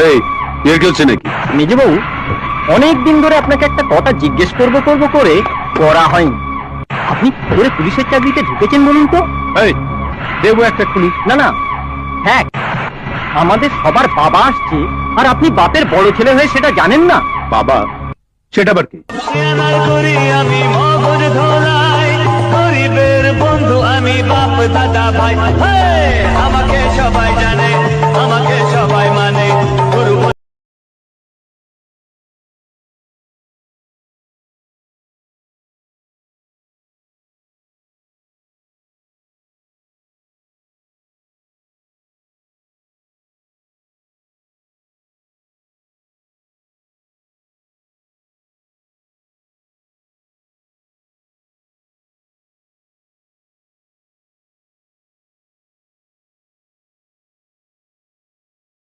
এই এর চলছে নাকি? মেজবাবু, অনেক দিন ধরে আপনাকে একটা কথা জিজ্ঞেস করব করে করা হয়নি। আপনি কি করে পুলিশের চাকরিতে ঢুকেছেন বলুন তো? এই দেবো একটা খুনি। না না, হ্যাঁ, আমাদের সবার বাবা আসছে, আর আপনি বাপের বড় ছেলে হয়ে সেটা জানেন না। বাবা? সেটা আবার কি? আমি মগজ ধলাই গরিবের বন্ধু, আমি বাপ দাদা ভাই, আমাকে সবাই জানে।